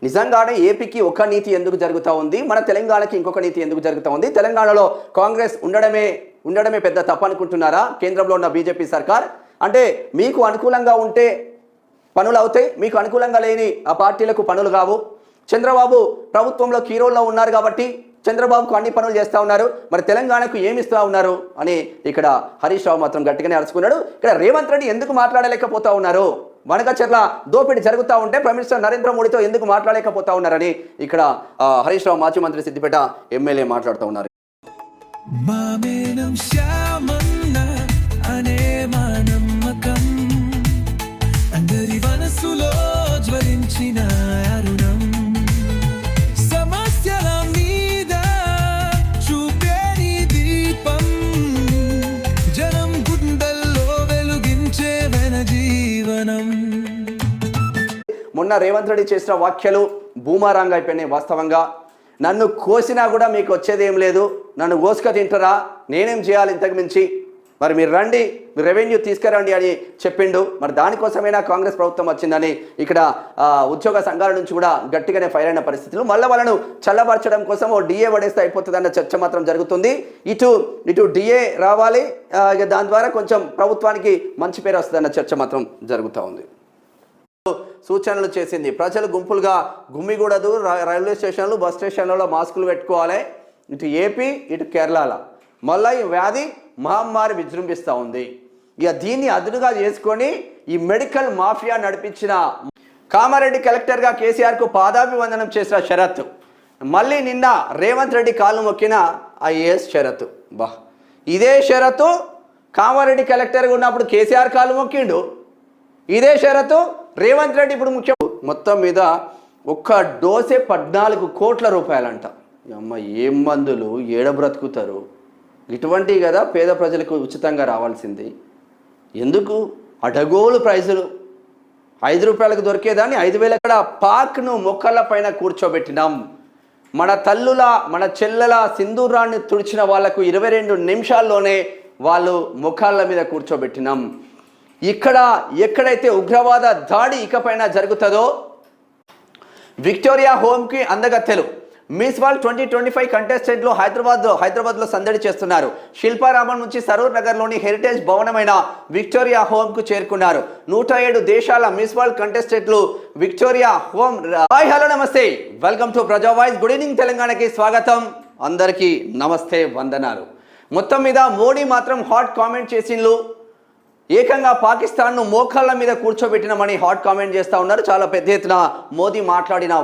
నిజంగానే ఏపీకి ఒక నీతి ఎందుకు జరుగుతూ ఉంది, మన తెలంగాణకి ఇంకొక నీతి ఎందుకు జరుగుతూ ఉంది? తెలంగాణలో కాంగ్రెస్ ఉండడమే పెద్ద తప్పు అనుకుంటున్నారా కేంద్రంలో ఉన్న బీజేపీ సర్కార్? అంటే మీకు అనుకూలంగా ఉంటే పనులు అవుతాయి, మీకు అనుకూలంగా లేని ఆ పార్టీలకు పనులు కావు. చంద్రబాబు ప్రభుత్వంలో కీరోల్లో ఉన్నారు కాబట్టి చంద్రబాబుకు అన్ని పనులు చేస్తూ ఉన్నారు, మరి తెలంగాణకు ఏమి ఇస్తూ ఉన్నారు అని ఇక్కడ హరీష్ రావు మాత్రం గట్టిగానే అరుచుకున్నాడు. ఇక్కడ రేవంత్ రెడ్డి ఎందుకు మాట్లాడలేకపోతా ఉన్నారు? వనకచెర్ల దోపిడీ జరుగుతూ ఉంటే ప్రైమ్ మినిస్టర్ నరేంద్ర మోడీతో ఎందుకు మాట్లాడలేకపోతా ఉన్నారని ఇక్కడ హరీష్ రావు మాజీ మంత్రి సిద్దిపేట ఎమ్మెల్యే మాట్లాడుతూ ఉన్నారు. మొన్న రేవంత్ రెడ్డి చేసిన వ్యాఖ్యలు బూమారాంగ్ అయిపోయినాయి. వాస్తవంగా నన్ను కోసినా కూడా మీకు వచ్చేది ఏం లేదు, నన్ను కోసుక తింటారా, నేనేం చేయాలి ఇంతకు మించి, మరి మీరు రండి, మీరు రెవెన్యూ తీసుకురండి అని చెప్పిండు. మరి దానికోసమైనా కాంగ్రెస్ ప్రభుత్వం వచ్చిందని ఇక్కడ ఉద్యోగ సంఘాల నుంచి కూడా గట్టిగానే ఫైర్ అయిన పరిస్థితులు. మళ్ళీ వాళ్ళను చల్లబరచడం కోసం ఓ డిఏ పడేస్తే అయిపోతుందన్న చర్చ మాత్రం జరుగుతుంది. ఇటు డిఏ రావాలి, దాని ద్వారా కొంచెం ప్రభుత్వానికి మంచి పేరు వస్తుందన్న చర్చ మాత్రం జరుగుతూ ఉంది. సూచనలు చేసింది, ప్రజలు గుంపులుగా గుమ్మిగూడదు, రైల్వే స్టేషన్లు బస్ స్టేషన్లలో మాస్కులు పెట్టుకోవాలి. ఇటు ఏపీ ఇటు కేరళలో మళ్ళీ ఈ వ్యాధి మహమ్మారి విజృంభిస్తూ ఉంది. ఇక దీన్ని అదునుగా చేసుకొని ఈ మెడికల్ మాఫియా నడిపించిన కామారెడ్డి కలెక్టర్గా కేసీఆర్కు పాదాభివందనం చేసిన షరత్, మళ్ళీ నిన్న రేవంత్ రెడ్డి కాళ్ళు మొక్కిన ఐఏఎస్ షరత్. ఇదే షరతు కామారెడ్డి కలెక్టర్గా ఉన్నప్పుడు కేసీఆర్ కాళ్ళు మొక్కిండు, ఇదే షరతు రేవంత్ రెడ్డి ఇప్పుడు ముఖ్యం. మొత్తం మీద ఒక్క డోసే 14 కోట్ల రూపాయలంట. అమ్మ ఏం మందులు, ఏడ బ్రతుకుతారు? ఇటువంటివి కదా పేద ప్రజలకు ఉచితంగా రావాల్సింది. ఎందుకు అడగోలు ప్రైజులు? 5 రూపాయలకు దొరికేదాన్ని 5,000. ఇక్కడ పాక్ను మొక్కల పైన కూర్చోబెట్టినాం. మన తల్లుల మన చెల్లెల సింధూరాన్ని తుడిచిన వాళ్లకు 22 నిమిషాల్లోనే వాళ్ళు ముఖాల మీద కూర్చోబెట్టినాం. ఇక్కడ ఎక్కడైతే ఉగ్రవాద దాడి ఇకపైన జరుగుతుందో విక్టోరియా హోమ్కి అందగత్తెలు మిస్ వరల్డ్ 2025 కంటెస్టెంట్లు హైదరాబాద్లో సందడి చేస్తున్నారు. శిల్పారామం నుంచి సరూర్ నగర్లోని హెరిటేజ్ భవనమైన విక్టోరియా హోమ్కు చేరుకున్నారు. 107 దేశాల మిస్ వరల్డ్ కంటెస్టెంట్లు Victoria home. Hi, hello, namaste, welcome to Praja voice. Good evening తెలంగాణకి స్వాగతం. అందరికీ నమస్తే, వందనాలు. మొత్తం మీద మోడీ మాత్రం హాట్ కామెంట్ చేసిండ్లు. ఏకంగా పాకిస్తాన్ను మోకాళ్ళ మీద కూర్చోబెట్టినామని హాట్ కామెంట్ చేస్తూ ఉన్నారు. చాలా పెద్ద ఎత్తున మోదీ మాట్లాడిన